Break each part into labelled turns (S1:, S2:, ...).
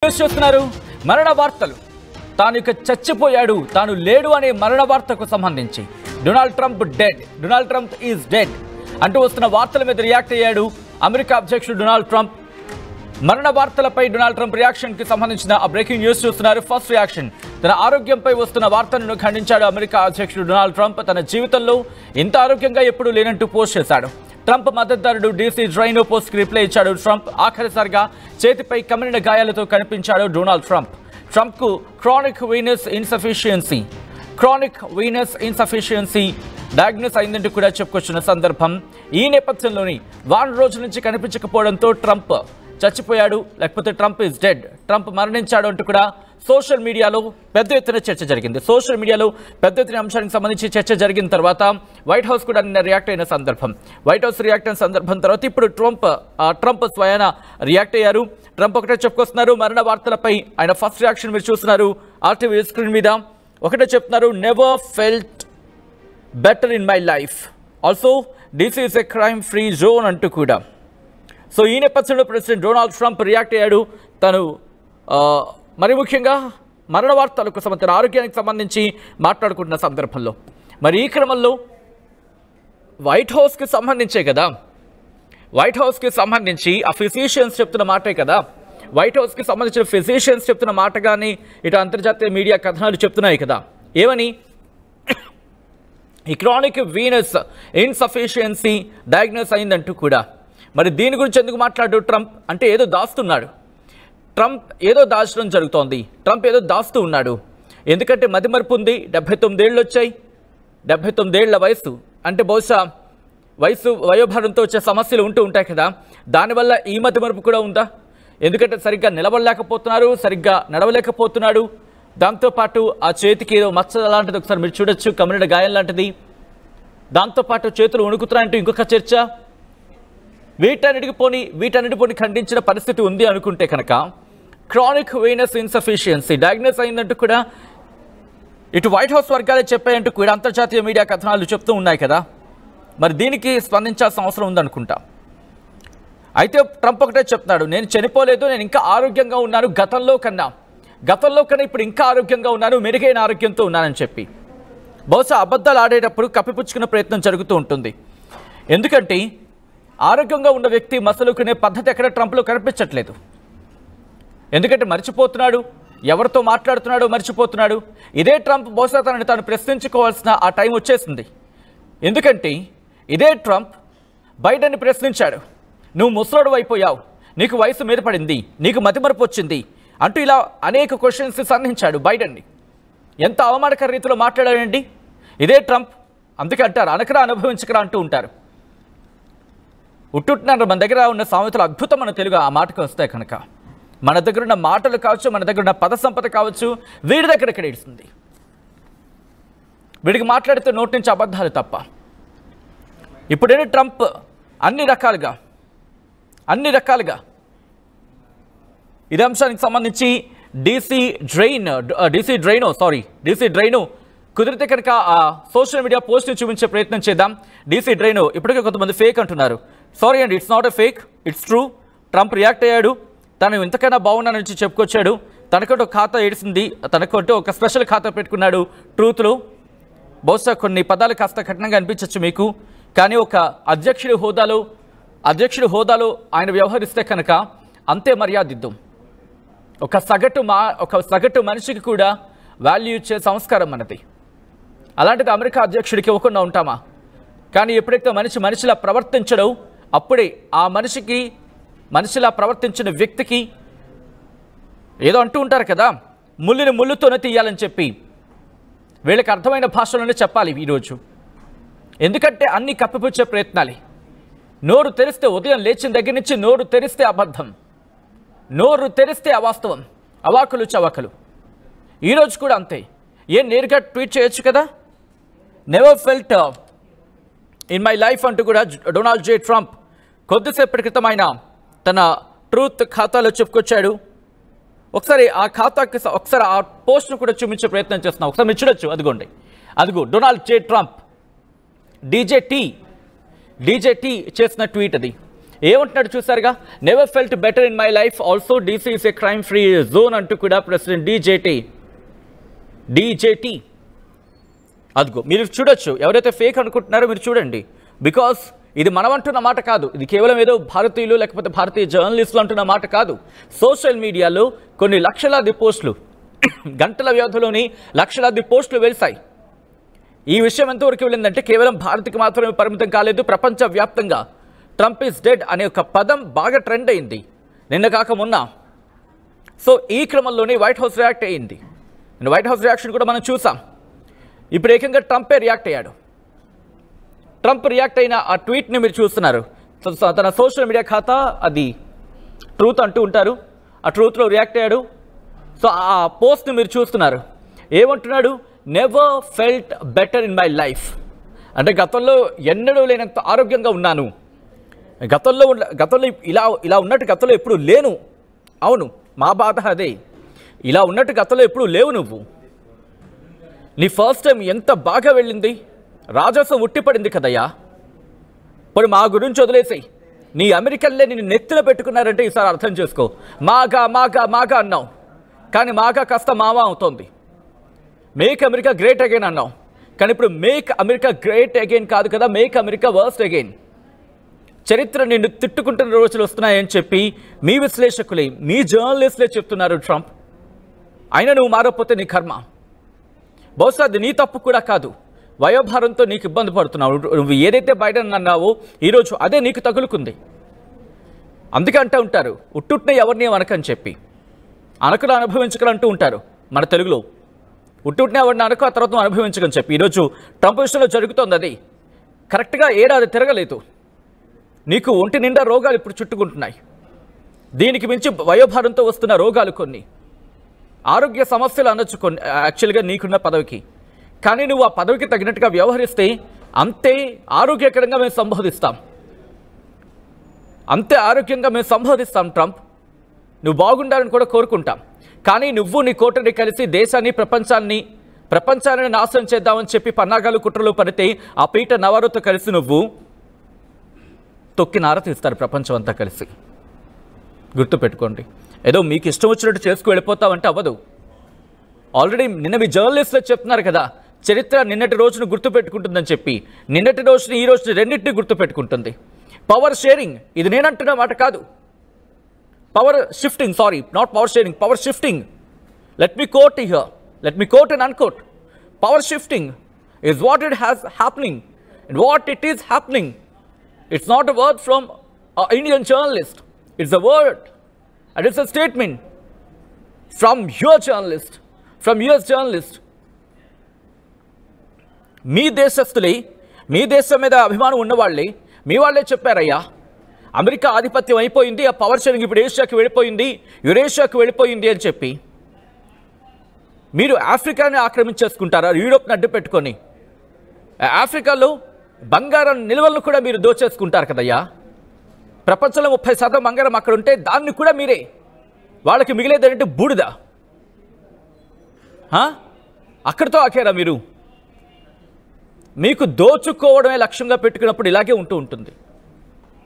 S1: News చూస్తున్నారు. మరణ వార్తలు. తాను ఇక చచ్చిపోయాడు, తాను లేడు అనే మరణ వార్తకు సంబంధించి Donald Trump dead, Donald Trump is dead అంటూ వస్తున్న వార్తల మీద రియాక్ట్ అయ్యాడు అమెరికా అధ్యక్షుడు డొనాల్డ్ ట్రంప్. మరణ వార్తలపై డొనాల్డ్ ట్రంప్ రియాక్షన్ కి సంబంధించిన ఆ బ్రేకింగ్ న్యూస్ చూస్తున్నారు. First reaction. తన ఆరోగ్యంపై వస్తున్న వార్తలను ఖండించాడు అమెరికా అధ్యక్షుడు డొనాల్డ్ ట్రంప్. తన జీవితంలో ఇంత ఆరోగ్యంగా ఎప్పుడూ లేనంటూ పోస్ట్ చేశాడు. ట్రంప్ మద్దతుదారుడు డీసీ డ్రైనో పోస్ట్ కి రిప్లై ఇచ్చాడు ట్రంప్. ఆఖరిసారిగా చేతిపై కమిలిన గాయాలతో కనిపించాడు డొనాల్డ్ ట్రంప్. ట్రంప్ కు క్రానిక్ వీనస్ ఇన్సఫిషియన్సీ డయాగ్నోస్ అయిందంటూ కూడా చెప్పుకొచ్చిన సందర్భం. ఈ నేపథ్యంలోని వారం రోజుల నుంచి కనిపించకపోవడంతో ట్రంప్ చచ్చిపోయాడు, లేకపోతే ట్రంప్ ఈజ్ డెడ్, ట్రంప్ మరణించాడు అంటూ కూడా సోషల్ మీడియాలో పెద్ద ఎత్తున చర్చ జరిగింది. సోషల్ మీడియాలో పెద్ద ఎత్తున అంశానికి సంబంధించి చర్చ జరిగిన తర్వాత వైట్ హౌస్ కూడా నిన్న రియాక్ట్ అయిన సందర్భం. వైట్ హౌస్ రియాక్ట్ అయిన సందర్భం తర్వాత ఇప్పుడు ట్రంప్ స్వయాన రియాక్ట్ అయ్యారు. ట్రంప్ ఒకటే చెప్పుకొస్తున్నారు. మరణ వార్తలపై ఆయన ఫస్ట్ రియాక్షన్ మీరు చూస్తున్నారు ఆర్టీవీ స్క్రీన్ మీద. ఒకటే చెప్తున్నారు, never felt better in my life, also this is a crime free zone అంటూ కూడా. సో ఈ నేపథ్యంలో ప్రెసిడెంట్ డొనాల్డ్ ట్రంప్ రియాక్ట్ అయ్యాడు. తను మరి ముఖ్యంగా మరణ వార్తలకు సంబంధించిన ఆరోగ్యానికి సంబంధించి మాట్లాడుకుంటున్న సందర్భంలో మరి ఈ క్రమంలో వైట్ హౌస్కి సంబంధించే కదా, వైట్ హౌస్కి సంబంధించి ఆ ఫిజిషియన్స్ చెప్తున్న మాటే కదా, వైట్ హౌస్కి సంబంధించిన ఫిజిషియన్స్ చెప్తున్న మాట కానీ ఇటు అంతర్జాతీయ మీడియా కథనాలు చెప్తున్నాయి కదా. ఏమని? ఈ క్రానిక్ వీనస్ ఇన్సఫిషియన్సీ డయాగ్నోస్ అయిందంటూ కూడా. మరి దీని గురించి ఎందుకు మాట్లాడు ట్రంప్? అంటే ఏదో దాస్తున్నాడు. ట్రంప్ ఏదో దాచడం జరుగుతోంది. ట్రంప్ ఏదో దాస్తూ ఉన్నాడు. ఎందుకంటే మతిమరుపు ఉంది. 79 ఏళ్ళు వచ్చాయి. 79 ఏళ్ల వయసు అంటే బహుశా వయోభారంతో వచ్చే సమస్యలు ఉంటూ ఉంటాయి కదా. దానివల్ల ఈ మతిమరుపు కూడా ఉందా? ఎందుకంటే సరిగ్గా నిలబడలేకపోతున్నారు, సరిగ్గా నడవలేకపోతున్నాడు. దాంతోపాటు ఆ చేతికి ఏదో మచ్చ లాంటిది ఒకసారి మీరు చూడొచ్చు, కమిలిన గాయం లాంటిది. దాంతోపాటు చేతులు వణుకుతున్నాయంటూ ఇంకొక చర్చ. వీటన్నిటికి పోని ఖండించిన పరిస్థితి ఉంది అనుకుంటే కనుక క్రానిక్ వీనస్ ఇన్సఫిషియన్సీ డయాగ్నోస్ అయిందంటూ కూడా ఇటు వైట్ హౌస్ వర్గాలే చెప్పాయంటూ కూడా అంతర్జాతీయ మీడియా కథనాలు చెప్తూ ఉన్నాయి కదా. మరి దీనికి స్పందించాల్సిన అవసరం ఉందనుకుంటా. అయితే ట్రంప్ ఒకటే చెప్తున్నాడు, నేను చనిపోలేదు, నేను ఇంకా ఆరోగ్యంగా ఉన్నాను, గతంలో కన్నా ఇప్పుడు ఇంకా ఆరోగ్యంగా ఉన్నాను, మెరుగైన ఆరోగ్యంతో ఉన్నానని చెప్పి. బహుశా అబద్ధాలు ఆడేటప్పుడు కప్పిపుచ్చుకునే ప్రయత్నం జరుగుతూ ఉంటుంది. ఎందుకంటే ఆరోగ్యంగా ఉన్న వ్యక్తి మసలుకునే పద్ధతి ఎక్కడ ట్రంప్లో కనిపించట్లేదు. ఎందుకంటే మర్చిపోతున్నాడు, ఎవరితో మాట్లాడుతున్నాడో మర్చిపోతున్నాడు. ఇదే ట్రంప్ బహుశా తనని తాను ప్రశ్నించుకోవాల్సిన ఆ టైం వచ్చేసింది. ఎందుకంటే ఇదే ట్రంప్ బైడెన్ని ప్రశ్నించాడు, నువ్వు ముసలోడు అయిపోయావు, నీకు వయసు మీద పడింది, నీకు మతిమరుపు వచ్చింది అంటూ ఇలా అనేక క్వశ్చన్స్ సంధించాడు బైడెన్ని. ఎంత అవమానకర రీతిలో మాట్లాడాడండి ఇదే ట్రంప్. అందుకే అంటారు, అనకరా అనుభవించకరా అంటూ ఉంటారు. ఉట్టున్నారు మన దగ్గర ఉన్న సామెతలు అద్భుతం మన తెలుగు ఆ మాటకు వస్తాయి కనుక. మన దగ్గర ఉన్న మాటలు కావచ్చు, మన దగ్గర ఉన్న పద సంపద కావచ్చు, వీడి దగ్గర ఇక్కడ ఇస్తుంది. వీడికి మాట్లాడితే నోటి నుంచి అబద్ధాలు తప్ప. ఇప్పుడేనే ట్రంప్ అన్ని రకాలుగా ఇదే అంశానికి సంబంధించి డీసీ డ్రైనో కుదిరితే కనుక ఆ సోషల్ మీడియా పోస్ట్ని చూపించే ప్రయత్నం చేద్దాం. డీసీ డ్రైనో ఇప్పటికే కొంతమంది ఫేక్ అంటున్నారు. సారీ అండి, it's not a fake, it's true. Trump react అయ్యాడు. తను ఇంతకైనా బాగున్నా నుంచి చెప్పుకొచ్చాడు. తనకంటూ ఒక ఖాతా ఏడిసింది, తనకంటూ ఒక స్పెషల్ ఖాతా పెట్టుకున్నాడు ట్రూత్లో. బహుశా కొన్ని పదాలు కాస్త కఠినంగా అనిపించవచ్చు మీకు, కానీ ఒక అధ్యక్షుడి హోదాలో ఆయన వ్యవహరిస్తే కనుక అంతే మర్యాదిద్దాం. ఒక సగటు మనిషికి కూడా వాల్యూ ఇచ్చే సంస్కారం మనది. అలాంటిది అమెరికా అధ్యక్షుడికి ఇవ్వకుండా ఉంటామా? కానీ ఎప్పుడైతే మనిషిలా ప్రవర్తించడో అప్పుడే ఆ మనిషిలా ప్రవర్తించిన వ్యక్తికి ఏదో అంటూ ఉంటారు కదా, ముళ్ళుని ముళ్ళుతోనే తీయాలని చెప్పి. వీళ్ళకి అర్థమైన భాషలోనే చెప్పాలి ఈరోజు. ఎందుకంటే అన్ని కప్పిపుచ్చే ప్రయత్నాలే. నోరు తెరిస్తే ఉదయం లేచిన దగ్గర నుంచి నోరు తెరిస్తే అబద్ధం, నోరు తెరిస్తే అవాస్తవం, అవాకులు చవాకులు. ఈరోజు కూడా అంతే. నేరుగా ట్వీట్ చేయొచ్చు కదా, never felt in my life అంటూ కూడా డొనాల్డ్ జే ట్రంప్ కొద్దిసేపటి క్రితం ఆయన తన ట్రూత్ ఖాతాలో చెప్పుకొచ్చాడు. ఒకసారి ఆ పోస్ట్ను కూడా చూపించే ప్రయత్నం చేస్తున్నాం. ఒకసారి మీరు చూడొచ్చు. అదిగో డొనాల్డ్ జే ట్రంప్ డీజేటీ చేసిన ట్వీట్ అది. ఏమంటున్నాడు చూసారుగా, never felt better in my life, also DC is a crime free zone అంటూ కూడా ప్రెసిడెంట్ డీజేటీ అదిగో మీరు చూడొచ్చు. ఎవరైతే ఫేక్ అనుకుంటున్నారో మీరు చూడండి. బికాస్ ఇది మనం అంటున్న మాట కాదు, ఇది కేవలం ఏదో భారతీయులు లేకపోతే భారతీయ జర్నలిస్టులు అంటున్న మాట కాదు. సోషల్ మీడియాలో కొన్ని లక్షలాది పోస్టులు, గంటల వ్యవధిలోని లక్షలాది పోస్టులు వెలిసాయి. ఈ విషయం ఎంతవరకు వెళ్ళిందంటే కేవలం భారత్కి మాత్రమే పరిమితం కాలేదు, ప్రపంచవ్యాప్తంగా ట్రంప్ ఈజ్ డెడ్ అనే ఒక పదం బాగా ట్రెండ్ అయింది నిన్న కాక మొన్న. సో ఈ క్రమంలోనే వైట్ హౌస్ రియాక్ట్ అయ్యింది. వైట్ హౌస్ రియాక్షన్ కూడా మనం చూసాం. ఇప్పుడు ఏకంగా ట్రంపే రియాక్ట్ అయ్యాడు. ట్రంప్ రియాక్ట్ అయిన ఆ ట్వీట్ని మీరు చూస్తున్నారు. తన సోషల్ మీడియా ఖాతా అది ట్రూత్ అంటూ ఉంటారు, ఆ ట్రూత్లో రియాక్ట్ అయ్యాడు. సో ఆ పోస్ట్ని మీరు చూస్తున్నారు. ఏమంటున్నాడు, never felt better in my life అంటే గతంలో ఎన్నడూ లేనంత ఆరోగ్యంగా ఉన్నాను, గతంలో ఇలా ఉన్నట్టు గతంలో ఎప్పుడు లేను. అవును, మా బాధ అదే, ఇలా ఉన్నట్టు గతంలో ఎప్పుడు లేవు. నువ్వు నీ ఫస్ట్ టైం ఎంత బాగా వెళ్ళింది, రాజసం ఉట్టిపడింది కదయ్యా. ఇప్పుడు మా గురించి వదిలేసాయి. నీ అమెరికన్లే నిన్ను నెత్తిన పెట్టుకున్నారంటే ఈసారి అర్థం చేసుకో. మాగా మాగా మాగా అన్నావు, కానీ మాగా కాస్త మావా అవుతోంది. మేక్ అమెరికా గ్రేట్ అగైన్ అన్నావు, కానీ ఇప్పుడు మేక్ అమెరికా గ్రేట్ అగైన్ కాదు కదా, మేక్ అమెరికా వర్స్ట్ అగైన్. చరిత్ర నిన్ను తిట్టుకుంటున్న రోజులు వస్తున్నాయని చెప్పి మీ విశ్లేషకులే, మీ జర్నలిస్టులే చెప్తున్నారు ట్రంప్. అయినా నువ్వు మారకపోతే నీ కర్మ. బహుశా అది నీ తప్పు కూడా కాదు, వయోభారంతో నీకు ఇబ్బంది పడుతున్నావు. నువ్వు ఏదైతే బైడెన్ అన్నావో ఈరోజు అదే నీకు తగులుకుంది. అందుకే అంటూ ఉంటారు, ఉట్టుట్నే ఎవరిని అనకని చెప్పి, అనకలు అనుభవించకలంటూ ఉంటారు మన తెలుగులో. ఉట్టుట్నే ఎవరిని అనకు, ఆ తర్వాత అనుభవించకని చెప్పి. ఈరోజు ట్రంప్ విషయంలో జరుగుతోంది అది. కరెక్ట్గా ఏడాది తిరగలేదు, నీకు ఒంటి నిండా రోగాలు ఇప్పుడు చుట్టుకుంటున్నాయి. దీనికి మించి వయోభారంతో వస్తున్న రోగాలు కొన్ని, ఆరోగ్య సమస్యలు అనొచ్చు కొన్ని యాక్చువల్గా నీకున్న పదవికి. కానీ నువ్వు ఆ పదవికి తగినట్టుగా వ్యవహరిస్తే అంతే ఆరోగ్యకరంగా మేము సంబోధిస్తాం, అంతే ఆరోగ్యంగా మేము సంబోధిస్తాం ట్రంప్. నువ్వు బాగుండాలని కూడా కోరుకుంటాం. కానీ నువ్వు నీ కోటని కలిసి దేశాన్ని ప్రపంచాన్ని నాశనం చేద్దామని చెప్పి పన్నాగాలు కుట్రలు పడితే ఆ పీటర్ నవారోతో కలిసి నువ్వు తొక్కి నార తీస్తారు ప్రపంచం అంతా కలిసి. గుర్తుపెట్టుకోండి, ఏదో మీకు ఇష్టం వచ్చినట్టు చేసుకు వెళ్ళిపోతామంటే అవ్వదు. ఆల్రెడీ నిన్న మీ జర్నలిస్టులు చెప్తున్నారు కదా, చరిత్ర నిన్నటి రోజును గుర్తుపెట్టుకుంటుందని చెప్పి. నిన్నటి రోజుని ఈ రోజుని రెండింటిని గుర్తుపెట్టుకుంటుంది. పవర్ షేరింగ్, ఇది నేనంటున్న మాట కాదు. Power shifting, sorry not power sharing, power shifting. Let me quote here, let me quote and unquote. Power shifting is what it has happening and what it is happening. It's not a word from an Indian journalist, it's a word and it's a statement from your journalist, from US journalist. మీ దేశస్తులే, మీ దేశం మీద అభిమానం ఉన్నవాళ్ళే, మీ వాళ్ళే చెప్పారయ్యా America ఆధిపత్యం అయిపోయింది, ఆ power sharing ఇప్పుడు ఏషియాకి వెళ్ళిపోయింది, యురేషియాకి వెళ్ళిపోయింది అని చెప్పి. మీరు ఆఫ్రికాని ఆక్రమించేసుకుంటారా యూరోప్ని అడ్డు పెట్టుకొని? ఆఫ్రికాలో బంగారం నిల్వలను కూడా మీరు దోచేసుకుంటారు కదయ్యా. ప్రపంచంలో 30% బంగారం అక్కడ ఉంటే దాన్ని కూడా మీరే, వాళ్ళకి మిగిలేదంటే బూడిద. అక్కడితో ఆకారా మీరు? మీకు దోచుకోవడమే లక్ష్యంగా పెట్టుకున్నప్పుడు ఇలాగే ఉంటుంది.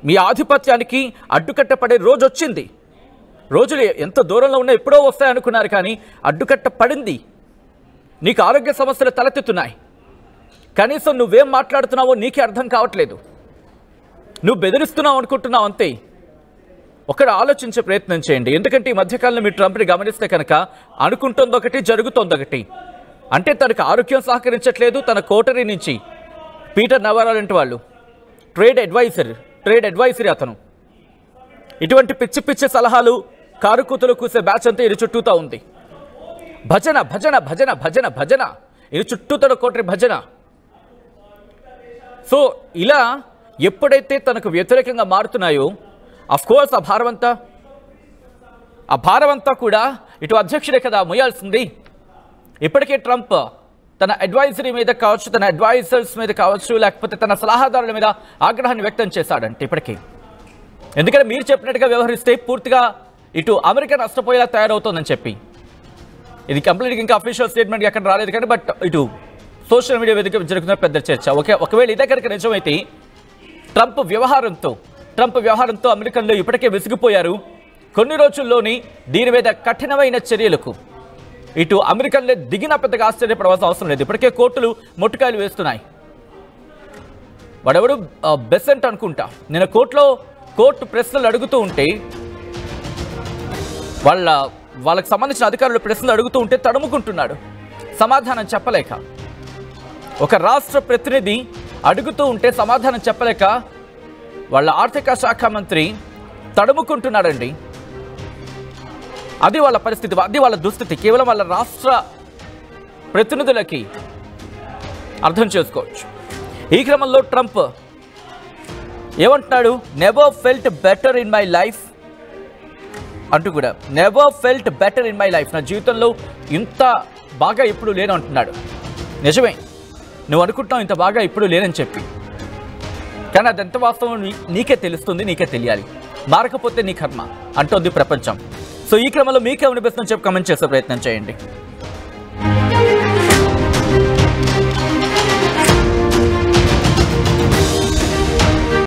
S1: మీ ఆధిపత్యానికి అడ్డుకట్ట పడే రోజు వచ్చింది. రోజులు ఎంత దూరంలో ఉన్నా ఎప్పుడో వస్తాయనుకున్నారు, కానీ అడ్డుకట్ట పడింది. నీకు ఆరోగ్య సమస్యలు తలెత్తుతున్నాయి. కనీసం నువ్వేం మాట్లాడుతున్నావో నీకే అర్థం కావట్లేదు. నువ్వు బెదిరిస్తున్నావు అనుకుంటున్నావు అంతే. ఒకరు ఆలోచించే ప్రయత్నం చేయండి. ఎందుకంటే ఈ మధ్యకాలంలో మీరు ట్రంప్ని గమనిస్తే కనుక అనుకుంటోందొకటి, జరుగుతోందొకటి. అంటే తనకు ఆరోగ్యం సహకరించట్లేదు. తన కోటరీ నుంచి పీటర్ నవారో లాంటి వాళ్ళు, ట్రేడ్ అడ్వైజరీ అతను, ఇటువంటి పిచ్చి పిచ్చి సలహాలు, కారు కూతులు కూసే బ్యాచ్ అంతా ఇది చుట్టూతా ఉంది. భజన భజన భజన భజన భజన, ఇది చుట్టూతో కోటరీ భజన. సో ఇలా ఎప్పుడైతే తనకు వ్యతిరేకంగా మారుతున్నాయో అఫ్కోర్స్ ఆ భారం అంతా కూడా ఇటు అధ్యక్షుడే కదా మోయాల్సింది. ఇప్పటికే ట్రంప్ తన అడ్వైజరీ మీద కావచ్చు, తన అడ్వైజర్స్ మీద కావచ్చు, లేకపోతే తన సలహాదారుల మీద ఆగ్రహాన్ని వ్యక్తం చేశాడంటే ఇప్పటికీ. ఎందుకంటే మీరు చెప్పినట్టుగా వ్యవహరిస్తే పూర్తిగా ఇటు అమెరికా నష్టపోయేలా తయారవుతోందని చెప్పి. ఇది కంప్లీట్గా ఇంకా అఫీషియల్ స్టేట్మెంట్ ఎక్కడ రాలేదు కానీ, బట్ ఇటు సోషల్ మీడియా వేదిక జరుగుతున్న పెద్ద చర్చ. ఒకవేళ ఇదే కనుక నిజమైతే ట్రంప్ వ్యవహారంతో ట్రంప్ వ్యవహారంతో అమెరికన్లు ఇప్పటికే విసిగిపోయారు. కొన్ని రోజుల్లోని దీని మీద కఠినమైన చర్యలకు ఇటు అమెరికన్లే దిగిన పెద్దగా ఆశ్చర్యపడవలసిన అవసరం లేదు. ఇప్పటికే కోర్టులు మొట్టుకాయలు వేస్తున్నాయి. వాడెవడు బెసెంట్ అనుకుంటా, నేను కోర్టు ప్రశ్నలు అడుగుతూ ఉంటే వాళ్ళకి సంబంధించిన అధికారులు ప్రశ్నలు అడుగుతూ ఉంటే తడుముకుంటున్నాడు సమాధానం చెప్పలేక. ఒక రాష్ట్ర ప్రతినిధి అడుగుతూ ఉంటే సమాధానం చెప్పలేక వాళ్ళ ఆర్థిక శాఖ మంత్రి తడుముకుంటున్నాడండి. అది వాళ్ళ పరిస్థితి, అది వాళ్ళ దుస్థితి. కేవలం వాళ్ళ రాష్ట్ర ప్రతినిధులకి అర్థం చేసుకోవచ్చు. ఈ క్రమంలో ట్రంప్ ఏమంటున్నాడు? Never felt better in my life అంటూ కూడా, never felt better in my life, నా జీవితంలో ఇంత బాగా ఎప్పుడు లేను అంటున్నాడు. నిజమే, నువ్వు అనుకుంటున్నావు ఇంత బాగా ఎప్పుడు లేనని చెప్పి, కానీ అది ఎంత వాస్తవం నీకే తెలుస్తుంది, నీకే తెలియాలి. మారకపోతే నీ కర్మ అంటోంది ప్రపంచం. సో ఈ క్రమంలో మీకే అనిపిస్తుందని చెప్పి కామెంట్ చేసే ప్రయత్నం చేయండి.